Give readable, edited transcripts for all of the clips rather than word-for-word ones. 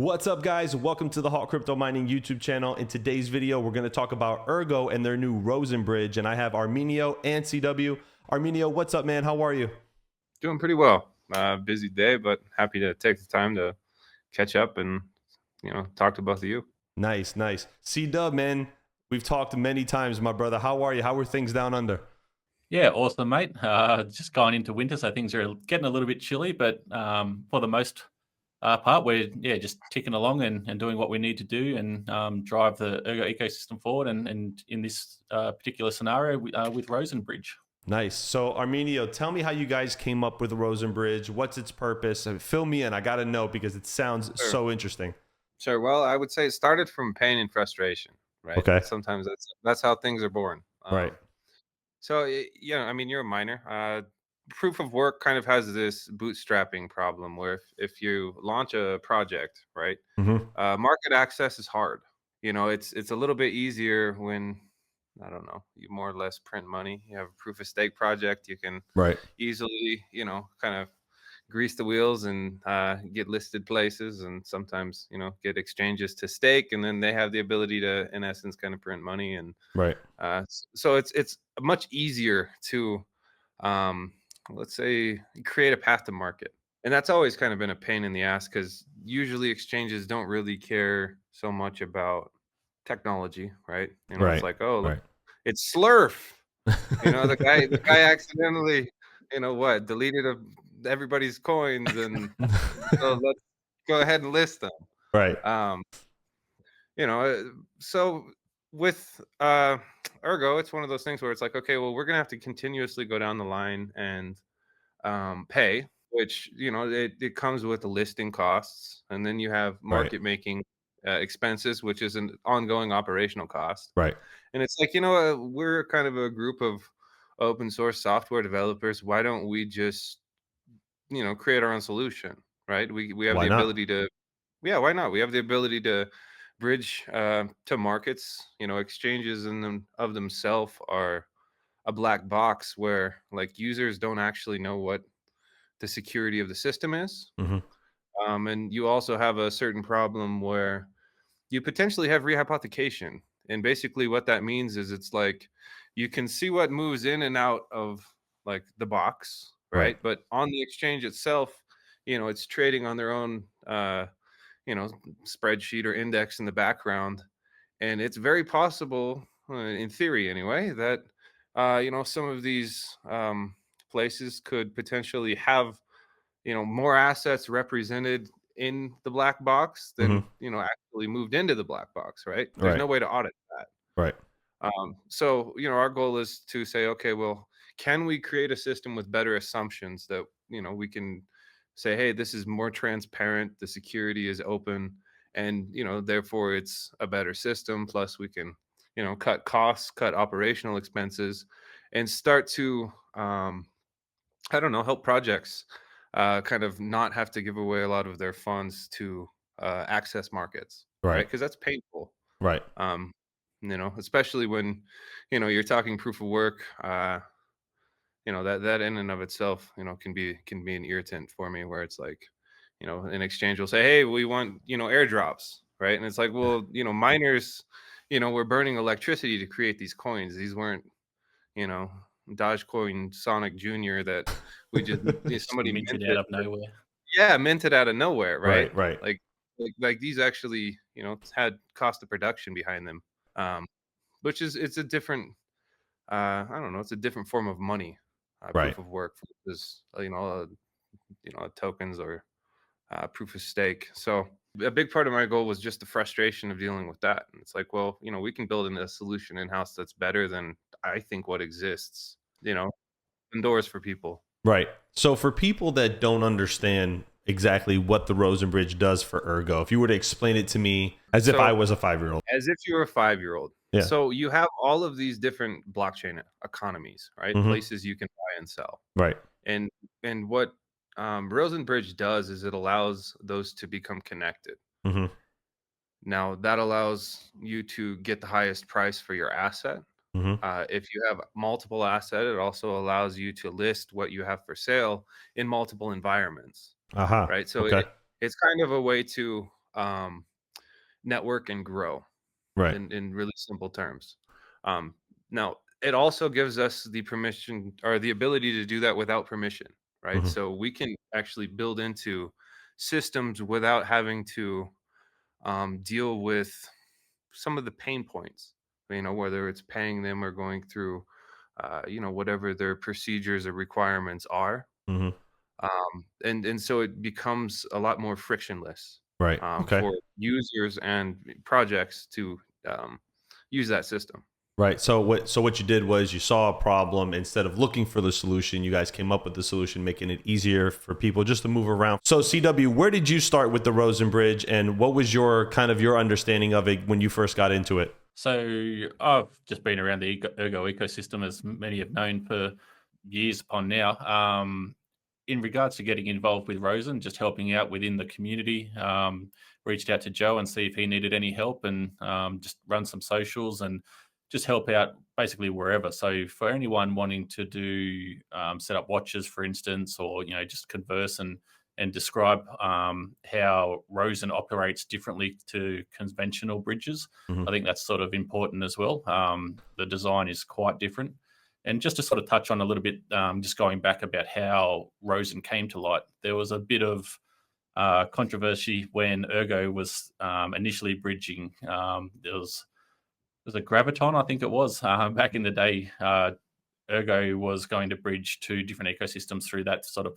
What's up, guys? Welcome to the Hawk Crypto Mining YouTube channel. In today's video, we're going to talk about ERGO and their new Rosen Bridge. And I have Arminio and CW. Arminio, what's up, man? How are you? Doing pretty well. Busy day, but happy to take the time to catch up and talk to both of you. Nice, nice. C-Dub, man, we've talked many times, my brother. How are you? How are things down under? Yeah, awesome, mate. Just going into winter, so things are getting a little bit chilly, but for the most part, we're just ticking along and doing what we need to do and drive the ERGO ecosystem forward. And in this particular scenario, with Rosen Bridge. Nice. So, Arminio, tell me how you guys came up with the Rosen Bridge. What's its purpose? Fill me in. I got to know because it sounds so interesting. Sure. Well, I would say it started from pain and frustration, right? Okay. Sometimes that's how things are born. Right. So, I mean, you're a miner. Proof of work kind of has this bootstrapping problem where if you launch a project, right, market access is hard. It's a little bit easier when, I don't know, you more or less print money. You have a proof of stake project. You can easily, kind of grease the wheels and get listed places and sometimes, get exchanges to stake. And then they have the ability to, in essence, kind of print money. And so it's much easier to, let's say, create a path to market. And that's always kind of been a pain in the ass because usually exchanges don't really care so much about technology, right? It's like, oh, look, it's Slurf. The guy accidentally, deleted everybody's coins, and so let's go ahead and list them. Right. So with ERGO, it's one of those things where it's like, okay, well, we're gonna have to continuously go down the line and pay, which it comes with the listing costs, and then you have market making expenses, which is an ongoing operational cost. Right. And it's like, we're kind of a group of open source software developers. Why don't we just create our own solution, right? We have the ability to, why not? We have the ability to bridge to markets. Exchanges of themselves are a black box where like users don't actually know what the security of the system is. And you also have a certain problem where you potentially have rehypothecation. And basically what that means is it's like you can see what moves in and out of like the box, right? But on the exchange itself, it's trading on their own spreadsheet or index in the background. And it's very possible, in theory anyway, that some of these places could potentially have more assets represented in the black box than actually moved into the black box, right? There's no way to audit that. So our goal is to say, okay, well, can we create a system with better assumptions that we can say, hey, this is more transparent, the security is open, and therefore it's a better system. Plus we can cut costs, cut operational expenses, and start to help projects kind of not have to give away a lot of their funds to access markets, right? Because that's painful, especially when you're talking proof of work. That in and of itself can be an irritant for me, where it's like an exchange will say, hey, we want airdrops, right? And it's like, well, miners were burning electricity to create these coins. These weren't Dogecoin Sonic Jr. that we just somebody minted out of nowhere. Yeah, minted out of nowhere, right? Right. Like these actually had cost of production behind them, which is it's a different I don't know, it's a different form of money. Proof of work is tokens or proof of stake. So a big part of my goal was just the frustration of dealing with that. And it's like, well, we can build a solution in-house that's better than I think what exists, indoors for people. Right. So for people that don't understand exactly what the Rosen Bridge does for ERGO, if you were to explain it to me as if I was a 5-year-old. As if you were a 5-year-old. Yeah. So you have all of these different blockchain economies, right? Places you can buy and sell. Right. And what Rosen Bridge does is it allows those to become connected. Now that allows you to get the highest price for your asset. If you have multiple assets, it also allows you to list what you have for sale in multiple environments. Right. So it's kind of a way to network and grow Right. in really simple terms. Now, it also gives us the permission or the ability to do that without permission, right? Hmm. So we can actually build into systems without having to deal with some of the pain points, whether it's paying them or going through, whatever their procedures or requirements are. Hmm. And so it becomes a lot more frictionless Right. Okay. for users and projects to use that system. Right. So what you did was you saw a problem. Instead of looking for the solution, you guys came up with the solution, making it easier for people just to move around. So CW, where did you start with the Rosen Bridge, and what was your your understanding of it when you first got into it? So I've just been around the Ergo ecosystem, as many have known, for years upon now. In regards to getting involved with Rosen, just helping out within the community, reached out to Joe and see if he needed any help, and just run some socials and just help out basically wherever. So for anyone wanting to do set up watches, for instance, or just converse and describe how Rosen operates differently to conventional bridges, Hmm. I think that's sort of important as well. The design is quite different. And just to sort of touch on a little bit, just going back about how Rosen came to light, there was a bit of controversy when Ergo was initially bridging. There was a Graviton, I think it was, back in the day. Ergo was going to bridge two different ecosystems through that sort of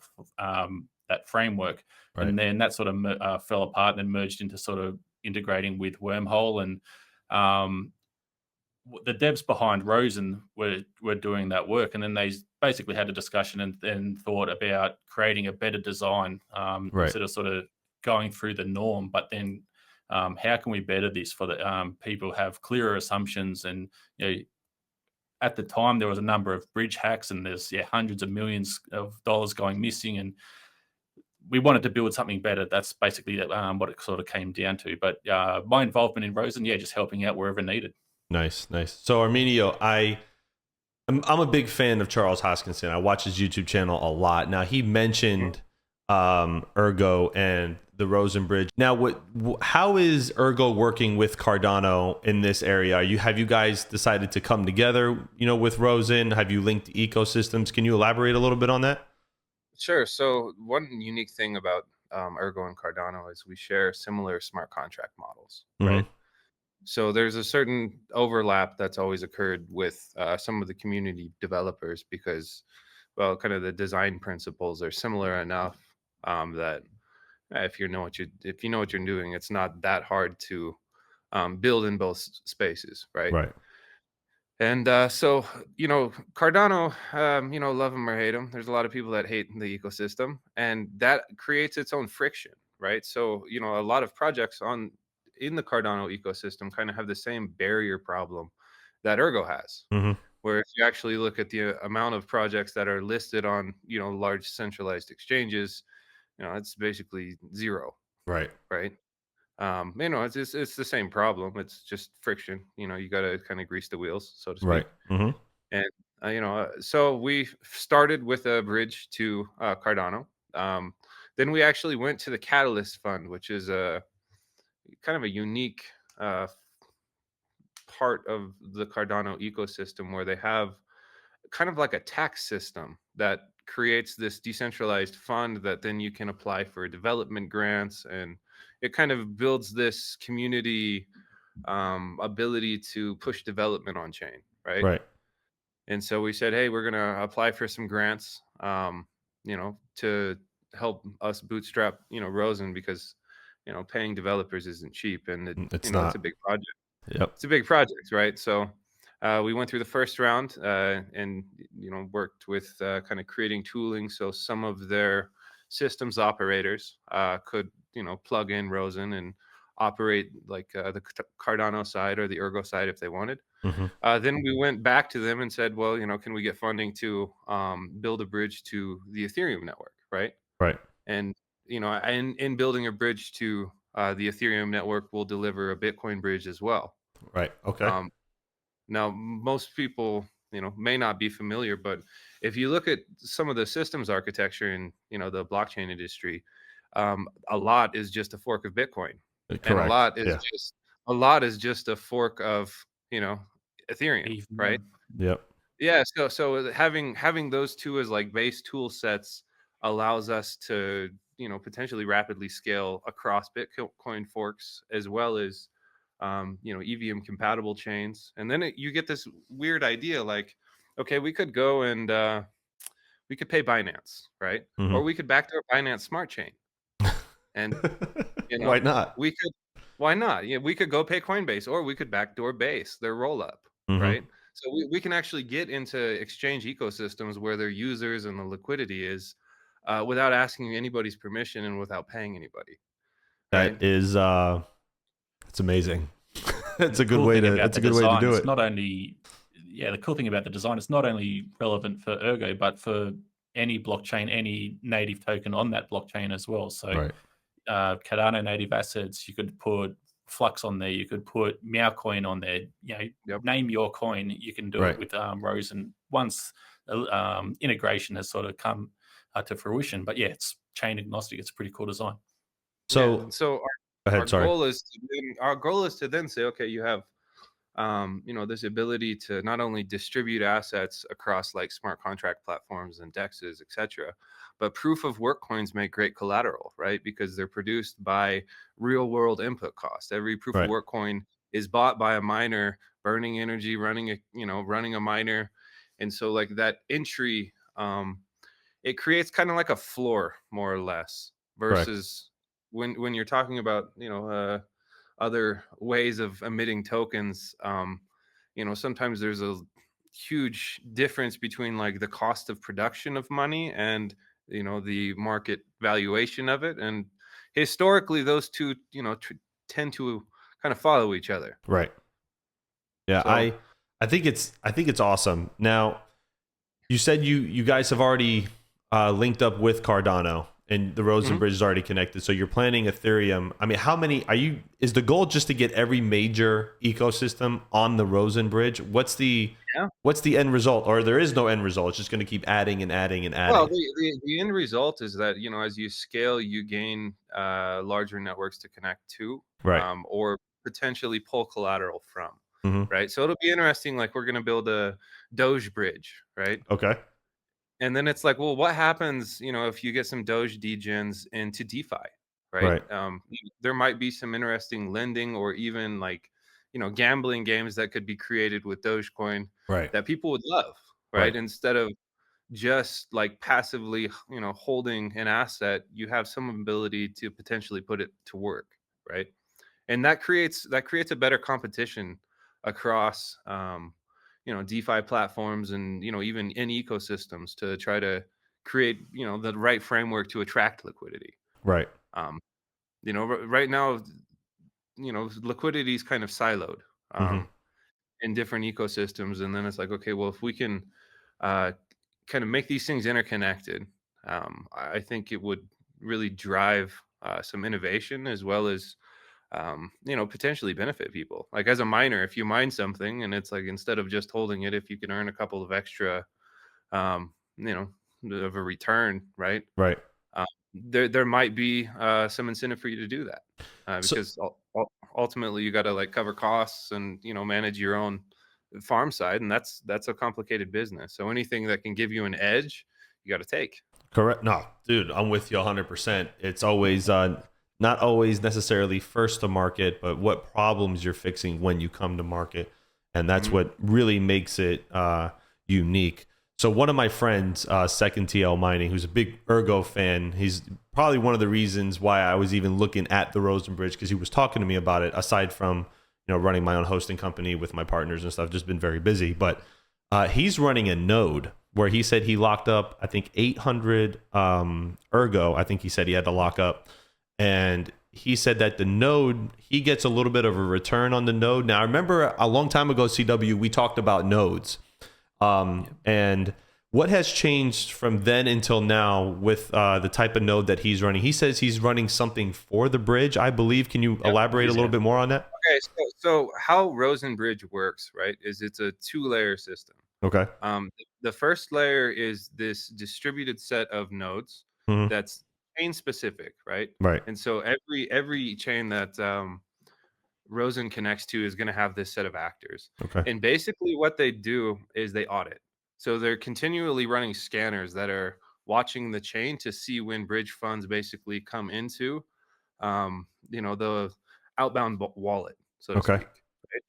that framework, Right. and then that sort of fell apart and then merged into sort of integrating with Wormhole. And um, the devs behind Rosen were doing that work, and then they basically had a discussion and thought about creating a better design, Right. instead of sort of going through the norm. But then, how can we better this for the people have clearer assumptions? And at the time there was a number of bridge hacks, and there's hundreds of millions of dollars going missing, and we wanted to build something better. That's basically what it sort of came down to. But my involvement in Rosen, just helping out wherever needed. Nice. Nice. So Arminio, I'm a big fan of Charles Hoskinson. I watch his YouTube channel a lot. Now he mentioned Ergo and the Rosen Bridge. Now, how is Ergo working with Cardano in this area? Have you guys decided to come together, with Rosen? Have you linked ecosystems? Can you elaborate a little bit on that? Sure. So one unique thing about Ergo and Cardano is we share similar smart contract models, Hmm. right? So there's a certain overlap that's always occurred with some of the community developers because, well, kind of the design principles are similar enough that if you know what you're doing, it's not that hard to build in both spaces, right? Right. And so, Cardano, love him or hate him. There's a lot of people that hate the ecosystem, and that creates its own friction, right? So, a lot of projects in the Cardano ecosystem kind of have the same barrier problem that Ergo has, Hmm. where if you actually look at the amount of projects that are listed on, large centralized exchanges, it's basically zero, Right. right? It's the same problem. It's just friction. You got to kind of grease the wheels, so to speak. Right. Hmm. And so we started with a bridge to Cardano. Then we actually went to the Catalyst Fund, which is a kind of a unique part of the Cardano ecosystem, where they have kind of like a tax system that creates this decentralized fund that then you can apply for development grants, and it kind of builds this community ability to push development on chain, right? Right. And so we said, hey, we're going to apply for some grants, to help us bootstrap, Rosen, because, paying developers isn't cheap, and It's it's a not. big project. Yep. It's a big project, right? So we went through the first round and worked with kind of creating tooling so some of their systems operators could plug in Rosen and operate like the Cardano side or the Ergo side if they wanted. Hmm. Then we went back to them and said, well, can we get funding to build a bridge to the Ethereum network, right? Right. And in building a bridge to the Ethereum network, we'll deliver a Bitcoin bridge as well. Right. Okay. Um, Now, most people, may not be familiar, but if you look at some of the systems architecture in, the blockchain industry, a lot is just a fork of Bitcoin, and Correct. a lot is just a fork of, you know, Ethereum, Even right? Yep. Yeah, so having those two as like base tool sets allows us to, you know, potentially rapidly scale across Bitcoin forks as well as you know, EVM compatible chains. And then you get this weird idea like, okay, we could go and we could pay Binance, right? Or we could backdoor Binance Smart Chain. And you know, Why not? we could, why not? Yeah, we could go pay Coinbase, or we could backdoor Base, their roll up, right? So we can actually get into exchange ecosystems where their users and the liquidity is without asking anybody's permission and without paying anybody, right? That is it's amazing. That's the a good cool way thing to about that's the a good way to design do is it. not only, the cool thing about the design is not only relevant for Ergo, but for any blockchain, any native token on that blockchain as well. So Right. Cardano native assets, you could put Flux on there, you could put Meow Coin on there. You know, Yep. name your coin. You can do Right. it with Rosen once integration has sort of come to fruition. But yeah, it's chain agnostic. It's a pretty cool design. So Yeah, so go ahead, our sorry. goal is to then say, okay, you have you know, this ability to not only distribute assets across like smart contract platforms and dexes, etc., but proof of work coins make great collateral, right? Because they're produced by real world input cost. Every proof of Right. work coin is bought by a miner, burning energy, running a miner, and so like that entry, it creates kind of like a floor, more or less, Correct. versus when you're talking about, you know, other ways of emitting tokens. You know, sometimes there's a huge difference between like the cost of production of money and, you know, the market valuation of it. And historically, those two, you know, tend to kind of follow each other. Right. Yeah, So I think it's awesome. Now, you said you guys have already linked up with Cardano and the Rosen Bridge is already connected. So you're planning Ethereum. I mean, how many are you? Is the goal just to get every major ecosystem on the Rosen Bridge? What's the end result? Or there is no end result. It's just going to keep adding and adding and adding. well, the end result is that, you know, as you scale, you gain larger networks to connect to, Right. or potentially pull collateral from. Mm-hmm. Right. So it'll be interesting. Like we're going to build a Doge bridge, right? Okay. And then it's like, well, what happens, you know, if you get some Doge degens into DeFi, right? Right. There might be some interesting lending or even like, you know, gambling games that could be created with Dogecoin Right. that people would love, right? Instead of just like passively, you know, holding an asset, you have some ability to potentially put it to work, right? And that creates a better competition across you know, DeFi platforms and, you know, even in ecosystems to try to create, you know, the right framework to attract liquidity. Right. You know, right now, you know, liquidity is kind of siloed in different ecosystems, and then it's like, okay, well, if we can kind of make these things interconnected, I think it would really drive some innovation as well as you know, potentially benefit people. Like as a miner, if you mine something and it's like, instead of just holding it, if you can earn a couple of extra, you know, of a return, right? Right. There might be some incentive for you to do that because ultimately you got to like cover costs and, you know, manage your own farm side, and that's a complicated business. So anything that can give you an edge, you got to take. Correct. No, dude, I'm with you 100%. It's always not always necessarily first to market, but what problems you're fixing when you come to market. And that's what really makes it unique. So one of my friends, Second TL Mining, who's a big Ergo fan, he's probably one of the reasons why I was even looking at the Rosen Bridge, because he was talking to me about it, aside from, you know, running my own hosting company with my partners and stuff, just been very busy. But he's running a node where he said he locked up, I think, 800 Ergo. I think he said he had to lock up. And he said that the node, he gets a little bit of a return on the node. Now, I remember a long time ago, CW, we talked about nodes. And what has changed from then until now with the type of node that he's running? He says he's running something for the bridge, I believe. Can you elaborate a little bit more on that? Okay, so how Rosen Bridge works, right, is it's a 2-layer system. Okay. The first layer is this distributed set of nodes that's chain specific, right? Right. And so every chain that Rosen connects to is going to have this set of actors. Okay. And basically what they do is they audit. So they're continually running scanners that are watching the chain to see when bridge funds basically come into the outbound wallet, so to Okay. speak. Right?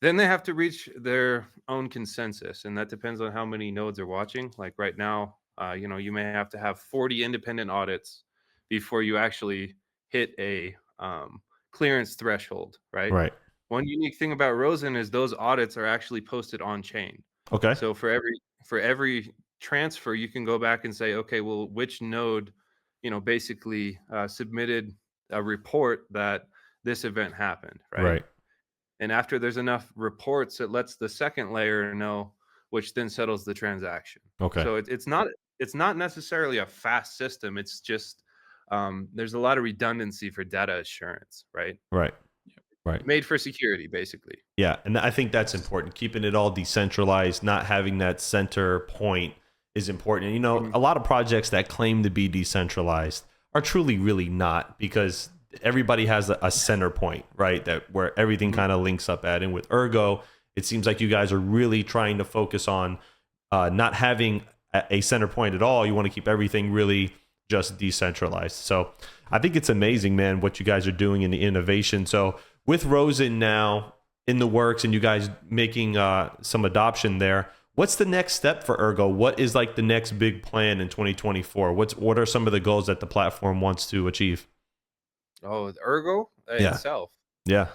Then they have to reach their own consensus, and that depends on how many nodes are watching. Like right now, you may have to have 40 independent audits before you actually hit a clearance threshold, right? Right. One unique thing about Rosen is those audits are actually posted on chain. Okay. So for every transfer, you can go back and say, okay, well, which node, basically submitted a report that this event happened, right? Right. And after there's enough reports, it lets the second layer know, which then settles the transaction. Okay. So it's not necessarily a fast system. It's just there's a lot of redundancy for data assurance, right? Right. Right. Made for security, basically. Yeah, and I think that's important. Keeping it all decentralized, not having that center point is important. And, a lot of projects that claim to be decentralized are truly really not, because everybody has a center point, right? That where everything kind of links up at. And with Ergo, it seems like you guys are really trying to focus on not having a center point at all. You want to keep everything really just decentralized. So I think it's amazing, man, what you guys are doing in the innovation. So with Rosen now in the works and you guys making some adoption there, what's the next step for Ergo? What is like the next big plan in 2024? What are some of the goals that the platform wants to achieve? Oh, the Ergo itself. Yeah.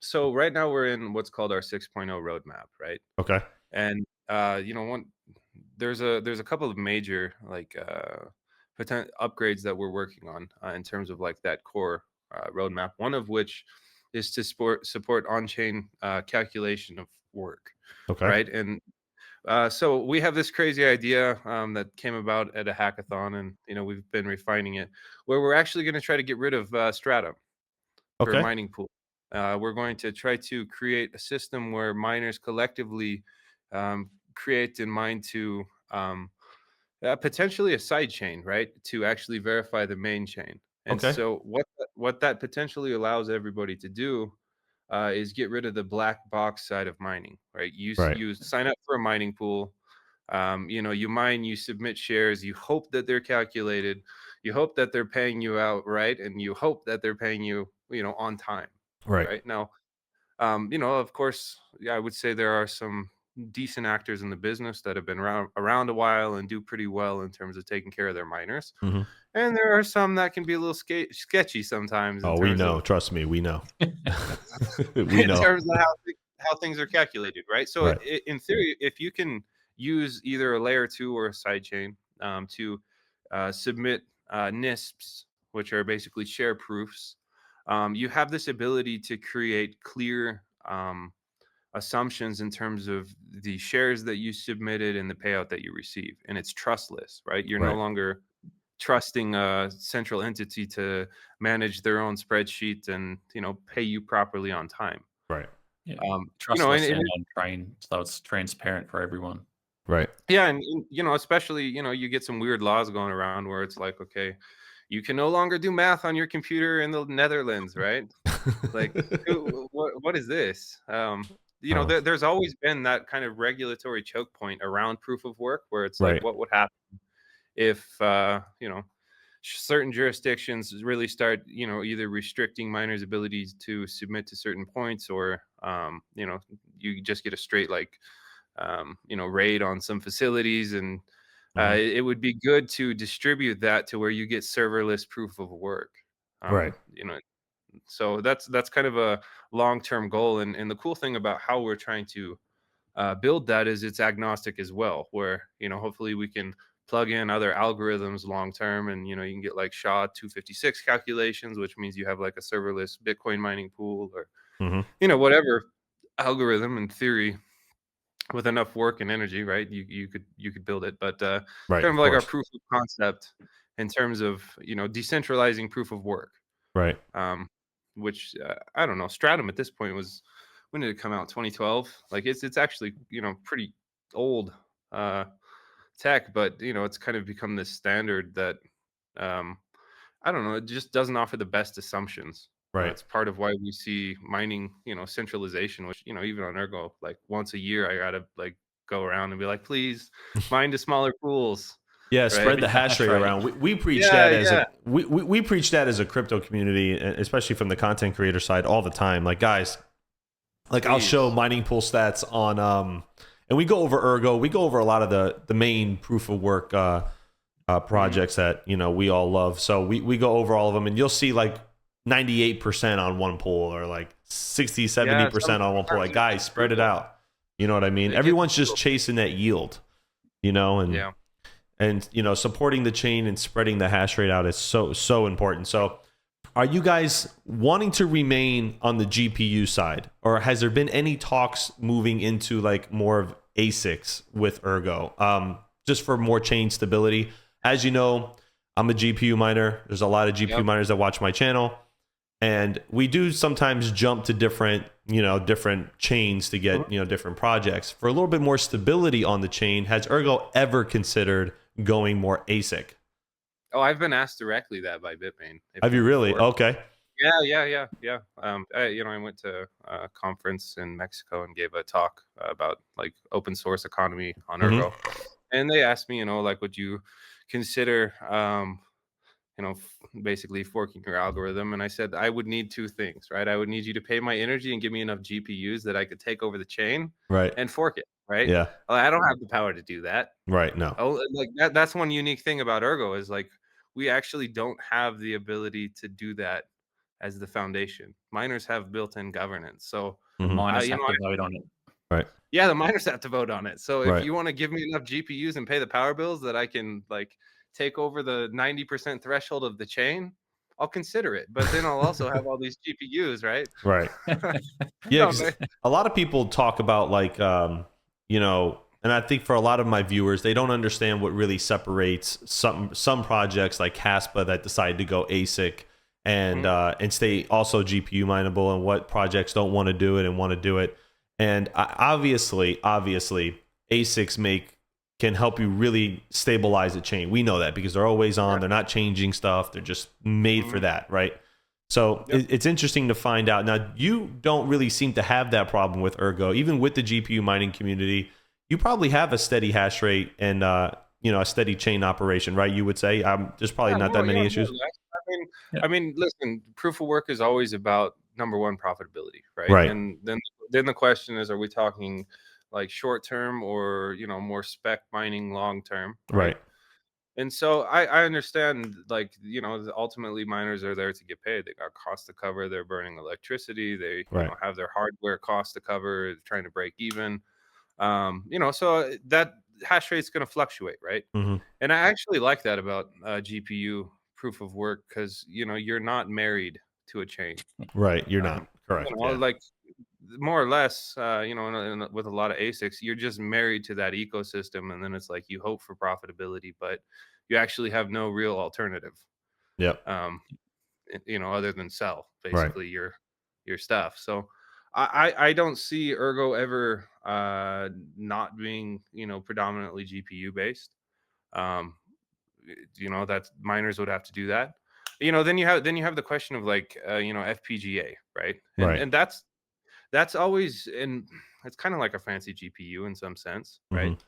So right now we're in what's called our 6.0 roadmap, right? Okay. And there's a couple of major potential upgrades that we're working on in terms of like that core roadmap. One of which is to support on-chain calculation of work. Okay. Right. And so we have this crazy idea that came about at a hackathon, and we've been refining it, where we're actually going to try to get rid of Stratum for Okay. mining pool. We're going to try to create a system where miners collectively create and mine to potentially a side chain, right, to actually verify the main chain. And Okay. so what that potentially allows everybody to do is get rid of the black box side of mining, right? Right. You sign up for a mining pool, you mine, you submit shares, you hope that they're calculated, you hope that they're paying you out, right? And you hope that they're paying you, on time, Right. right? Now, of course, yeah, I would say there are some decent actors in the business that have been around a while and do pretty well in terms of taking care of their miners. Mm-hmm. And there are some that can be a little sketchy sometimes. Oh, we know. Trust me, we know. We know. In terms of how things are calculated, right? So Right. in theory, if you can use either a layer 2 or a sidechain to submit NISPs, which are basically share proofs, you have this ability to create clear assumptions in terms of the shares that you submitted and the payout that you receive. And it's trustless, right? You're no longer trusting a central entity to manage their own spreadsheet and pay you properly on time. Right. Yeah. Trustless and on train, so it's transparent for everyone. Right. Yeah, and especially you get some weird laws going around where it's like, okay, you can no longer do math on your computer in the Netherlands, right? Like, what is this? There's always been that kind of regulatory choke point around proof of work, where it's like, what would happen if certain jurisdictions really start either restricting miners' abilities to submit to certain points, or you just get a straight raid on some facilities, and it would be good to distribute that to where you get serverless proof of work. Right. So that's kind of a long-term goal, and the cool thing about how we're trying to build that is it's agnostic as well, where hopefully we can plug in other algorithms long term, and you can get like SHA-256 calculations, which means you have like a serverless Bitcoin mining pool, or whatever algorithm in theory, with enough work and energy, right? You could build it, but kind of like our proof of concept in terms of decentralizing proof of work, right? Which I don't know, Stratum at this point was, when did it come out? 2012. Like it's actually pretty old tech, but it's kind of become this standard that I don't know, it just doesn't offer the best assumptions. Right. It's part of why we see mining, centralization, which, even on Ergo, like once a year, I gotta like go around and be like, please mine to smaller pools, Yeah, right? spread the hash rate around. We preach Yeah, that as yeah. we preach that as a crypto community, especially from the content creator side, all the time. Like, guys, like I'll show Please. mining pool stats on and we go over Ergo. We go over a lot of the main proof of work projects that we all love. So we go over all of them, and you'll see like 98% on one pool, or like 60, Yeah, 70% on one pool. sometimes Like, it guys, gets spread it brutal. out. You know what I mean? It gets Everyone's just brutal. chasing that yield, and Yeah. supporting the chain and spreading the hash rate out is so important. So are you guys wanting to remain on the GPU side, or has there been any talks moving into like more of ASICs with Ergo, just for more chain stability? As you know, I'm a GPU miner. There's a lot of GPU Yep. miners that watch my channel, and we do sometimes jump to different chains to get different projects for a little bit more stability on the chain. Has Ergo ever considered going more ASIC? Oh, I've been asked directly that by Bitmain. Have you really? Before. Okay. Yeah. I went to a conference in Mexico and gave a talk about like open source economy on Ergo, and they asked me, like, would you consider, basically forking your algorithm? And I said I would need two things, right? I would need you to pay my energy and give me enough GPUs that I could take over the chain, Right. and fork it, right? Yeah. Well, I don't have the power to do that. Right. No. Oh, like that's one unique thing about Ergo is like we actually don't have the ability to do that as the foundation. Miners have built-in governance. So, The miners you have know, to vote on it. Right. yeah, the miners have to vote on it. So if Right. you want to give me enough GPUs and pay the power bills that I can like take over the 90% threshold of the chain, I'll consider it. But then I'll also have all these GPUs, right? Right. Yeah, No, because a lot of people talk about like and I think for a lot of my viewers, they don't understand what really separates some projects like Caspa that decide to go ASIC and stay also GPU mineable, and what projects don't want to do it and want to do it. And obviously, ASICs can help you really stabilize the chain. We know that because they're always on. They're not changing stuff. They're just made for that, right? So it's interesting to find out. Now, you don't really seem to have that problem with Ergo. Even with the GPU mining community, you probably have a steady hash rate and a steady chain operation, right? You would say there's probably not that many issues. I mean, listen, proof of work is always about number one, profitability, right? Right. And then the question is, are we talking like short term or more spec mining long term? Right. And so I understand, like, ultimately miners are there to get paid. They got costs to cover. They're burning electricity. They have their hardware costs to cover, trying to break even. So that hash rate is going to fluctuate, right? And I actually like that about GPU proof of work because you're not married to a chain. Right. You're not correct. Like more or less, with a lot of ASICs, you're just married to that ecosystem, and then it's like you hope for profitability, but you actually have no real alternative. Yep. Other than sell basically your stuff. So I don't see Ergo ever not being predominantly GPU based. That miners would have to do that. Then you have the question of like FPGA, right? And that's always, and it's kind of like a fancy GPU in some sense, right?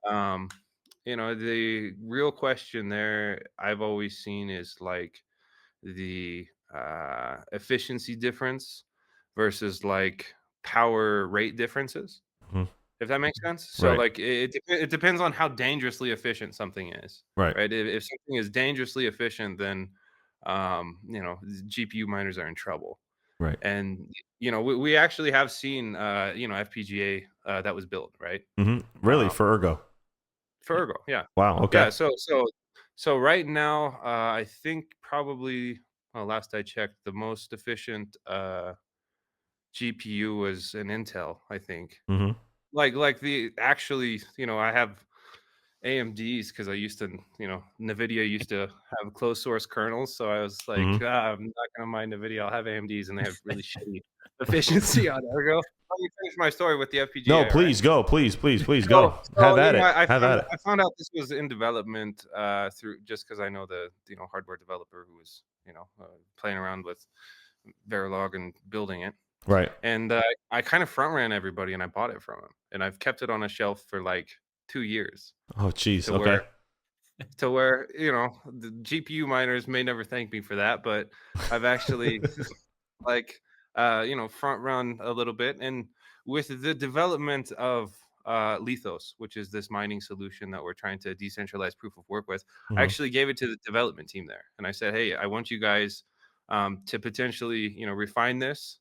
The real question there I've always seen is like the efficiency difference versus like power rate differences, if that makes sense. So like it depends on how dangerously efficient something is, right? If something is dangerously efficient, then GPU miners are in trouble. Right. And we actually have seen FPGA that was built, right? Really, for Ergo? For Ergo, yeah. Wow. Okay. Yeah. So right now, I think probably, well, last I checked, the most efficient GPU was an Intel, I think. Like the actually, I have AMDs because I used to, NVIDIA used to have closed source kernels. So I was like, Mhm. I'm not going to mine NVIDIA. I'll have AMDs, and they have really shitty efficiency on Ergo. Let me finish my story with the No, FPGA. please go. Please So, go. Have at it. I Have found at it. I found out this was in development through just because I know the hardware developer who was playing around with Verilog and building it. Right. And I kind of front ran everybody, and I bought it from him, and I've kept it on a shelf for like 2 years Oh, jeez. to Okay. where the GPU miners may never thank me for that, but I've actually like front run a little bit. And with the development of Lithos, which is this mining solution that we're trying to decentralize proof of work with, I Mhm. actually gave it to the development team there, and I said, hey, I want you guys to potentially refine this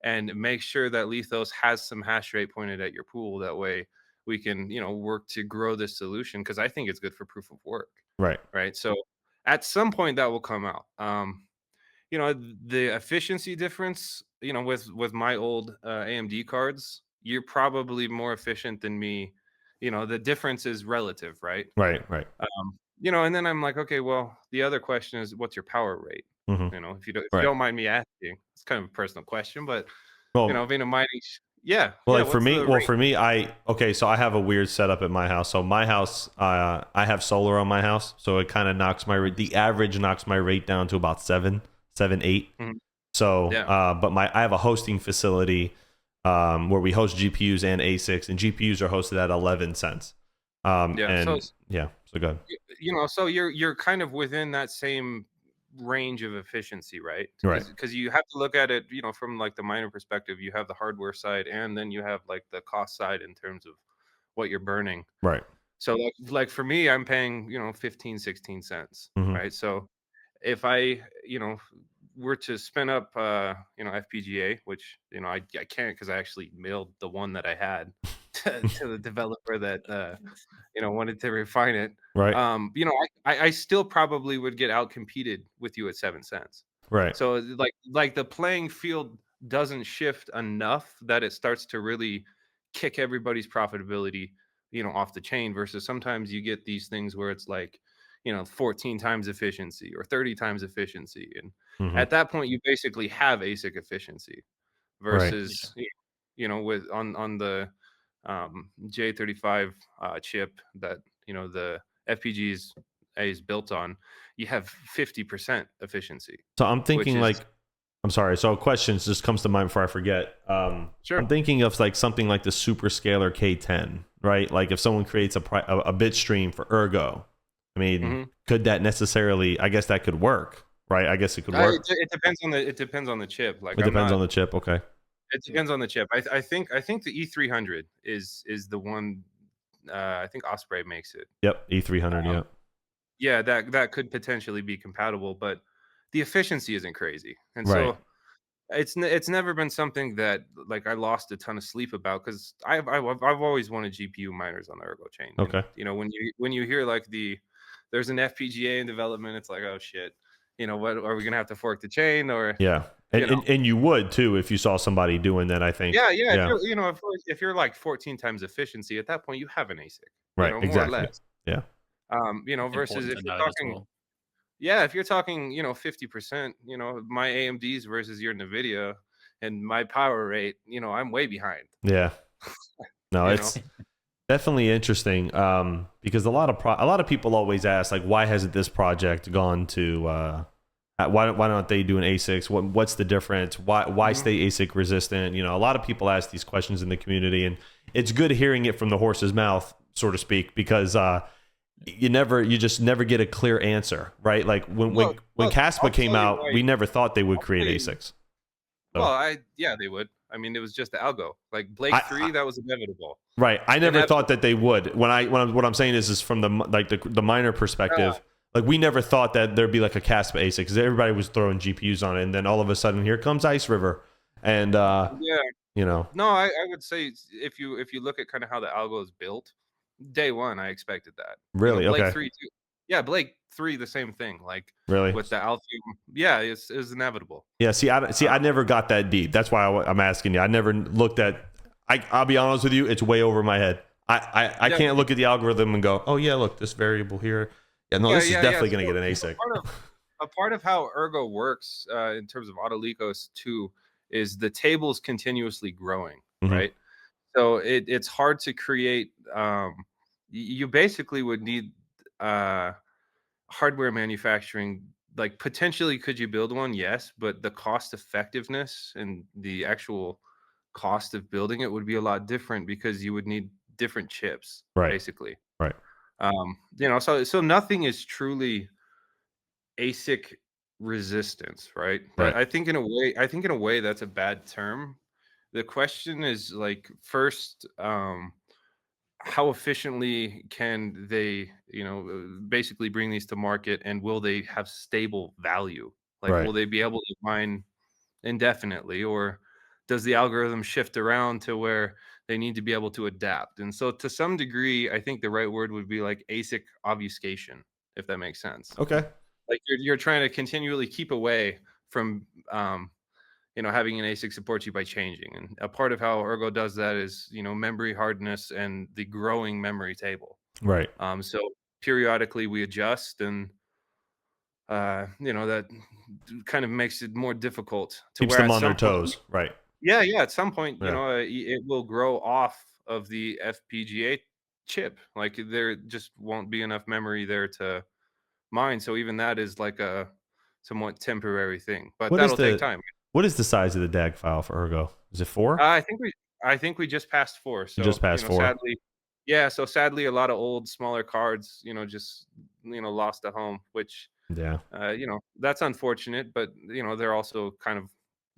and make sure that Lithos has some hash rate pointed at your pool. That way we can work to grow this solution, because I think it's good for proof of work, Right. right? So at some point that will come out. The efficiency difference, with my old AMD cards, you're probably more efficient than me. The difference is relative, right? Right. Right. And then I'm like, okay, well, the other question is, what's your power rate? Mhm. If you Right. don't mind me asking, it's kind of a personal question, but Well, being a mining, yeah, well, yeah. like for What's me, the rate? so I have a weird setup at my house. So my house, I have solar on my house, so it kind of knocks the average knocks my rate down to about 7, 8. Mhm. So, Yeah, but I have a hosting facility where we host GPUs and ASICs, and GPUs are hosted at 11 cents. yeah. So And yeah, so good. so you're kind of within that same range of efficiency, right? Right. Because you have to look at it, from like the miner perspective. You have the hardware side, and then you have like the cost side in terms of what you're burning. Right. So like for me, I'm paying 15, 16 cents, Hmm. right? So if I were to spin up FPGA, which I can't, because I actually mailed the one that I had to the developer that wanted to refine it. Right. I still probably would get out competed with you at 7 cents. Right. So like the playing field doesn't shift enough that it starts to really kick everybody's profitability off the chain, versus sometimes you get these things where it's like 14 times efficiency or 30 times efficiency, and Hmm. at that point you basically have ASIC efficiency, Right. versus with on the J35 chip that the FPGA is built on, you have 50% efficiency, So I'm which thinking is like, I'm sorry. So questions just comes to mind before I forget. sure. I'm thinking of like something like the Superscalar K10, right? Like if someone creates a bit stream for Ergo, I mean, Hmm. could that necessarily? I guess that could work, right? I guess it could It, work. it depends on the chip. Like It I'm depends on not. the chip. Okay. It depends on the chip. I think the E300 is the one. I think Osprey makes it. Yep. E300. Um, Yep. yeah, that could potentially be compatible, but the efficiency isn't crazy, and Right. so it's never been something that like I lost a ton of sleep about, because I've always wanted GPU miners on the Ergo chain. And Okay. when you hear like there's an FPGA in development, it's like, oh shit, what are we gonna have to fork the chain, or Yeah. you know And you would too if you saw somebody doing that. I think. yeah, if Yeah. you're if you're like 14 times efficiency, at that point you have an ASIC, Right. more or Exactly. less. Yeah. It's Versus important if to you're note as talking, well. yeah, if you're talking 50%, my AMDs versus your NVIDIA, and my power rate, I'm way behind. Yeah. No, you know it's definitely interesting because a lot of people always ask like, why hasn't this project gone to why don't they do an ASICs? What's the difference? Why Mhm. stay ASIC resistant? A lot of people ask these questions in the community, and it's good hearing it from the horse's mouth, so to speak, because you just never get a clear answer, right? Like when Well, Caspa I'll came tell you out, why. we never thought they would I'll create tell you. ASICs. Well, So yeah, they would. I mean, it was just the algo. Like Blake I 3, that was inevitable. right. I never thought Inevitable. that they would. What I'm saying is from the miner Uh, perspective. Like we never thought that there'd be like a Caspa ASIC because everybody was throwing GPUs on it, and then all of a sudden here comes Ice River, and yeah. you know, No, I would say, if you look at kind of how the algo is built, day one I expected that. really Blake okay, 3 too. Yeah, Blake 3 the same thing. Like really, with the alpha. Yeah, it's inevitable. yeah. I Um, never got that deep. That's why I'm asking you. I never looked at. I'll be honest with you, it's way over my head. I can't look at the algorithm and go, oh yeah, look, this variable here. Yeah, no, this is definitely going to get an ASIC. A part of how Ergo works in terms of Autolicos too is the table's continuously growing, right? So it's hard to create. You basically would need hardware manufacturing. Like potentially, could you build one? Yes, but the cost effectiveness and the actual cost of building it would be a lot different because you would need different chips, basically. Right. You know, so nothing is truly ASIC resistance, right? Right. I think in a way that's a bad term. The question is like first, how efficiently can they, you know, basically bring these to market, and will they have stable value? Like, will they be able to mine indefinitely, or does the algorithm shift around to where they need to be able to adapt? And so, to some degree, I think the right word would be like ASIC obfuscation, if that makes sense. Okay. Like you're trying to continually keep away from you know, having an ASIC support you by changing. And a part of how Ergo does that is, you know, memory hardness and the growing memory table. Right. So periodically we adjust, and you know, that kind of makes it more difficult to keeps them on their toes. Right. Yeah, at some point, you know, it will grow off of the FPGA chip. Like there just won't be enough memory there to mine. So even that is like a somewhat temporary thing, but that'll take time. What is the size of the DAG file for Ergo? Is it 4? I think we just passed 4. So just passed 4. Sadly, so sadly, a lot of old, smaller cards, you know, just lost at home, which you know, that's unfortunate. But you know, they're also kind of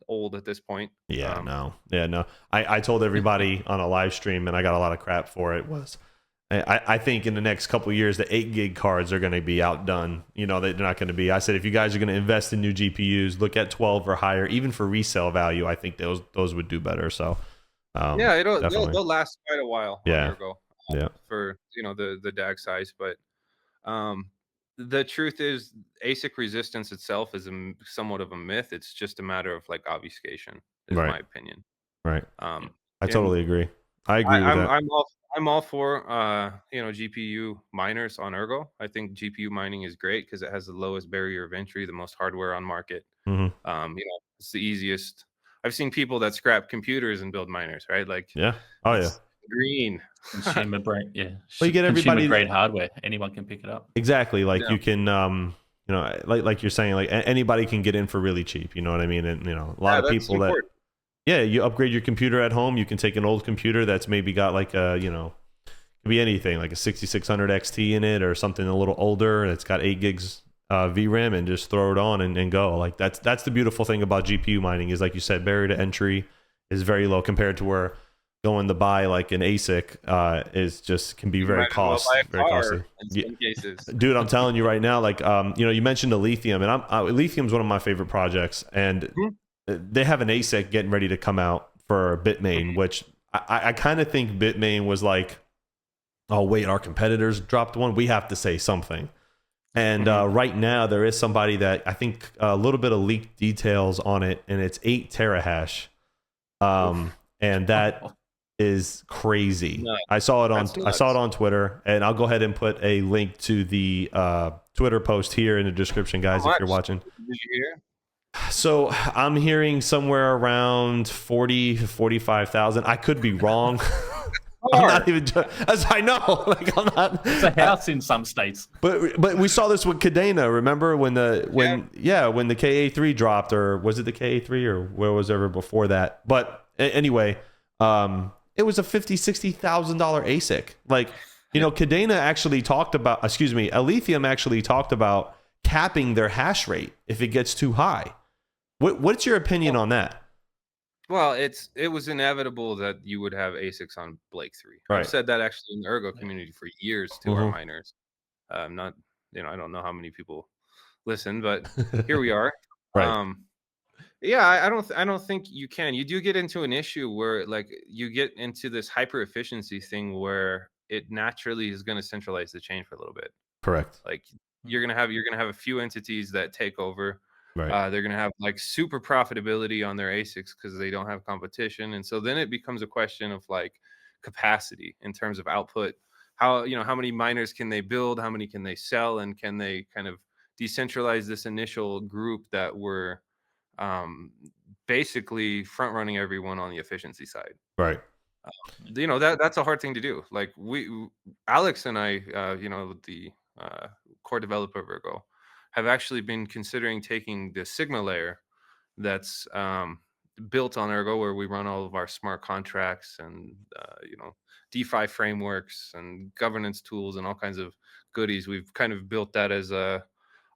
old at this point. No. I told everybody on a live stream, and I got a lot of crap for it. I think in the next couple of years, the 8 gig cards are going to be outdone. You know, they're not going to be. I said, if you guys are going to invest in new GPUs, look at 12 or higher. Even for resale value, I think those would do better. So, they'll last quite a while. Ergo, for you know the DAG size, but the truth is, ASIC resistance itself is somewhat of a myth. It's just a matter of like obfuscation, is my opinion. Right. I totally agree. I agree with that. I'm all for you know, GPU miners on Ergo. I think GPU mining is great because it has the lowest barrier of entry, the most hardware on market. You know, it's the easiest. I've seen people that scrap computers and build miners, right? Like green consumer grade, well, you get everybody grade hardware. Anyone can pick it up. Exactly. Like you can you know, like you're saying, like anybody can get in for really cheap. You know what I mean? And you know, a lot of people important. You upgrade your computer at home. You can take an old computer that's maybe got like a, you know, it could be anything, like a 6600 XT in it or something a little older, and it's got 8 gigs VRAM, and just throw it on and go. Like that's the beautiful thing about GPU mining is, like you said, barrier to entry is very low compared to where going to buy like an ASIC is just can be very costly. In some cases. Dude, I'm telling you right now, like you know, you mentioned the lithium, and lithium's one of my favorite projects, and they have an ASIC getting ready to come out for Bitmain, which I kind of think Bitmain was like, oh wait, our competitors dropped one, we have to say something. And right now there is somebody that I think a little bit of leaked details on it, and it's 8 terahash, and that is crazy. No, I saw it on Twitter, and I'll go ahead and put a link to the Twitter post here in the description, guys, if you're watching. Did you hear? So I'm hearing somewhere around 40 to 45,000. I could be wrong. I'm not even. As I know, like I'm not. It's a house in some states. But we saw this with Cardano. Remember when the KA3 dropped, or was it the KA3 or where was ever before that? But anyway, it was a $50,000-$60,000 ASIC. Like, you know, Cardano actually talked about. Lithium actually talked about capping their hash rate if it gets too high. What's your opinion on that? Well, it was inevitable that you would have ASICs on Blake 3. Right. I've said that actually in the Ergo community for years to our miners. Not, you know, I don't know how many people listen, but here we are. Right. I don't think you can. You do get into an issue where like you get into this hyper efficiency thing where it naturally is going to centralize the chain for a little bit. Correct. Like you're gonna have a few entities that take over. Right. They're gonna have like super profitability on their ASICs because they don't have competition, and so then it becomes a question of like capacity in terms of output. How how many miners can they build? How many can they sell? And can they kind of decentralize this initial group that were um, basically front running everyone on the efficiency side? Right. That's a hard thing to do. Like Alex and I, the core developer of Ergo, have actually been considering taking the Sigma layer that's built on Ergo, where we run all of our smart contracts and DeFi frameworks and governance tools and all kinds of goodies. We've kind of built that as a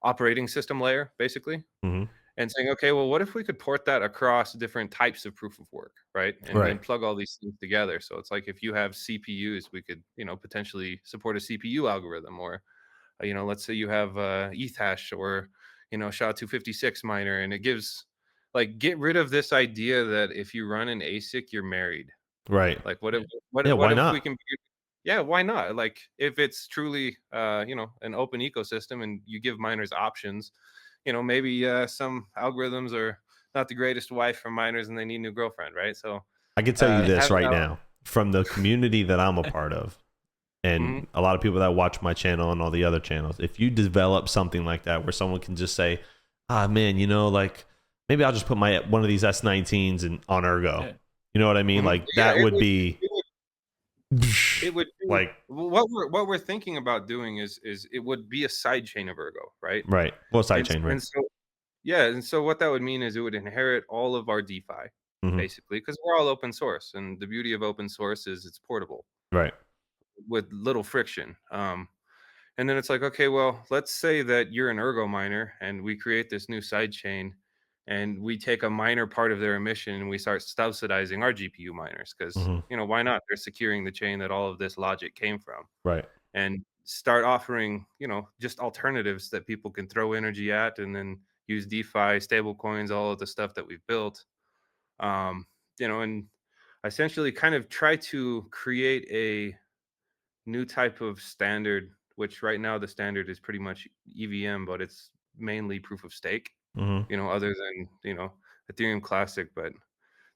operating system layer, basically, Mm-hmm. and saying, okay, well, what if we could port that across different types of proof of work, right? And then Right. plug all these things together. So it's like if you have CPUs, we could, potentially support a CPU algorithm, or let's say you have ETH hash or SHA-256 miner, and it gives get rid of this idea that if you run an ASIC, you're married. Right. Like what if Yeah. what Why if we not? can yeah, why not? Like if it's truly an open ecosystem and you give miners options, maybe some algorithms are not the greatest wife for miners and they need a new girlfriend, right? So I can tell you this have right now from the community that I'm a part of, Mhm. and a lot of people that watch my channel and all the other channels. If you develop something like that, where someone can just say, "Ah, man, like maybe I'll just put my one of these S19s on Ergo." Yeah. You know what I mean? Mhm. Like Yeah, that would be it would be like what we're thinking about doing is it would be a side chain of Ergo, right? right. Well, And sidechain, right? and so yeah, and so what that would mean is it would inherit all of our DeFi, Mm-hmm. basically, because we're all open source, and the beauty of open source is it's portable Right. with little friction. And then it's like, okay, well, let's say that you're an Ergo miner, and we create this new side chain, and we take a minor part of their emission, and we start subsidizing our GPU miners because Mm-hmm. why not? They're securing the chain that all of this logic came from, Right. and start offering just alternatives that people can throw energy at, and then use DeFi, stable coins, all of the stuff that we've built, um, and essentially kind of try to create a new type of standard, which right now the standard is pretty much EVM, but it's mainly proof of stake, Mm-hmm. other than Ethereum Classic, but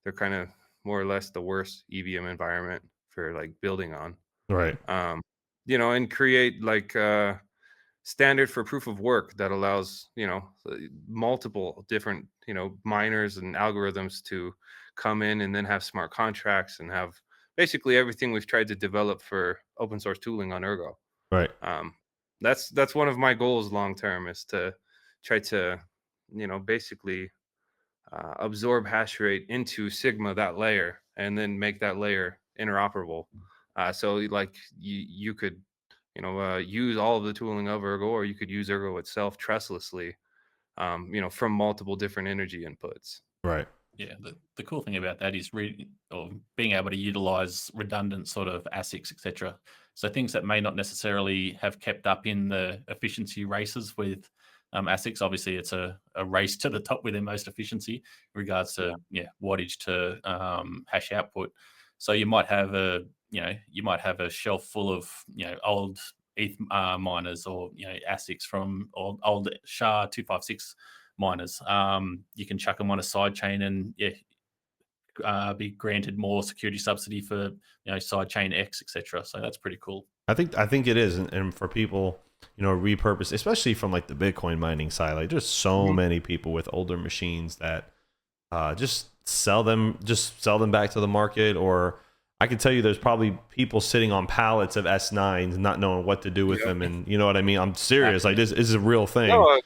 they're kind of more or less the worst EVM environment for like building on. Right. And create like standard for proof of work that allows multiple different miners and algorithms to come in and then have smart contracts and have basically everything we've tried to develop for open source tooling on Ergo. Right. um, that's one of my goals long term, is to try to basically absorb hash rate into Sigma, that layer, and then make that layer interoperable. So like you could use all of the tooling of Ergo, or you could use Ergo itself trustlessly, from multiple different energy inputs. Right. Yeah, the cool thing about that is or being able to utilize redundant sort of ASICs, etc. So things that may not necessarily have kept up in the efficiency races with ASICs. Obviously, it's a race to the top with their most efficiency in regards to wattage to hash output. So you might have a shelf full of old ETH miners, or ASICs from old SHA-256 miners. You can chuck them on a side chain and be granted more security subsidy for side chain X, etc. So that's pretty cool. I think it is, and for people, repurpose, especially from like the Bitcoin mining side. Like, there's so many people with older machines that just sell them back to the market. Or I can tell you, there's probably people sitting on pallets of S9s, not knowing what to do with them, and you know what I mean. I'm serious. Like, this is a real thing. No,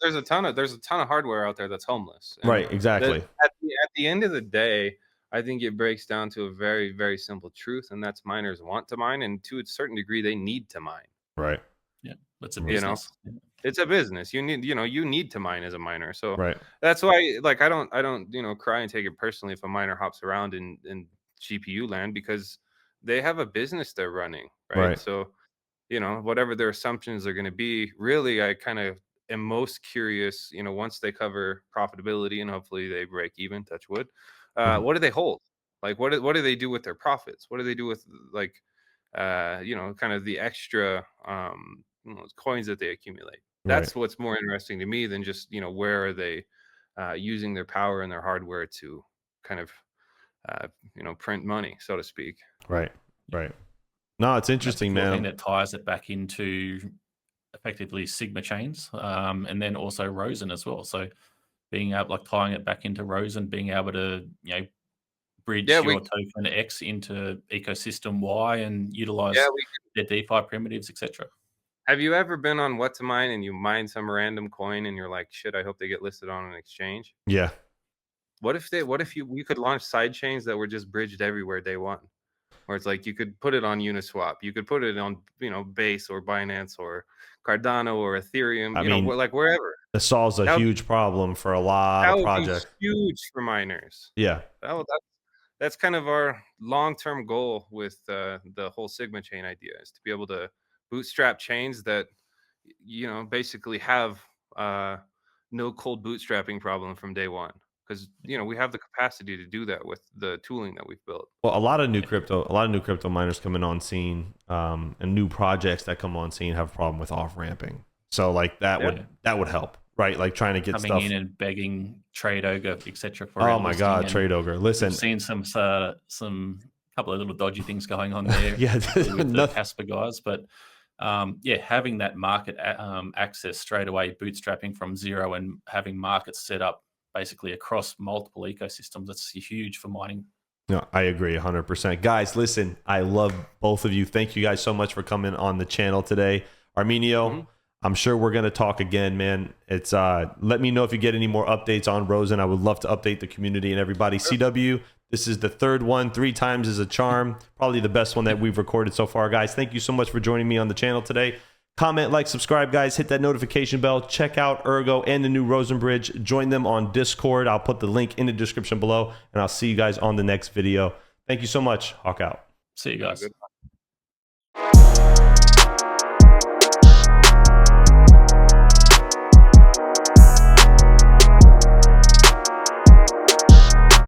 there's a ton of hardware out there that's homeless. And right. Exactly. at the end of the day, I think it breaks down to a very, very simple truth, and that's miners want to mine, and to a certain degree, they need to mine. Right. Yeah, that's a business. It's a business. You need to mine as a miner. So right. that's why, like, I don't cry and take it personally if a miner hops around in GPU land, because they have a business they're running, right? So whatever their assumptions are going to be, really, I kind of am most curious, once they cover profitability and hopefully they break even, touch wood, what do they hold? Like, what do they do with their profits? What do they do with, like, kind of the extra coins that they accumulate? That's what's more interesting to me than just where are they using their power and their hardware to kind of print money, so to speak. Right. Right. No, it's interesting, That's the thing man. that ties it back into effectively Sigma chains, and then also Rosen as well. So being able, like tying it back into Rosen, being able to, you know, bridge Yeah, your token X into ecosystem Y and utilize we their DeFi primitives, etc. have you ever been on What to Mine and you mine some random coin and you're like, shit, I hope they get listed on an exchange? Yeah. What if you could launch side chains that were just bridged everywhere day one? Where it's like you could put it on Uniswap, you could put it on, you know, Base or Binance or Cardano or Ethereum, I you know, mean, like wherever. it solves a That would, huge problem for a lot that of would be projects. huge for miners. Yeah. That's kind of our long-term goal with the whole Sigma chain idea, is to be able to bootstrap chains that, you know, basically have no cold bootstrapping problem from day one, because, you know, we have the capacity to do that with the tooling that we've built. Well, a lot of new crypto miners coming on scene, and new projects that come on scene have a problem with off ramping. So like that would help, right? Like trying to get coming stuff in and begging trade ogre, etc. for oh my god, trade ogre. Listen, we've seen some couple of little dodgy things going on there. Yeah, with the Casper guys, but yeah, having that market access straight away, bootstrapping from zero, and having markets set up basically across multiple ecosystems, that's huge for mining. No, I agree 100%. Guys, listen, I love both of you. Thank you guys so much for coming on the channel today. Arminio, I'm sure we're going to talk again, man. It's let me know if you get any more updates on Rosen. I would love to update the community and everybody. CW, this is the third one. 3 times is a charm. Probably the best one that we've recorded so far, guys. Thank you so much for joining me on the channel today. Comment, like, subscribe, guys. Hit that notification bell. Check out ERGO and the new Rosen Bridge. Join them on Discord. I'll put the link in the description below, and I'll see you guys on the next video. Thank you so much. Hawk out. See you guys.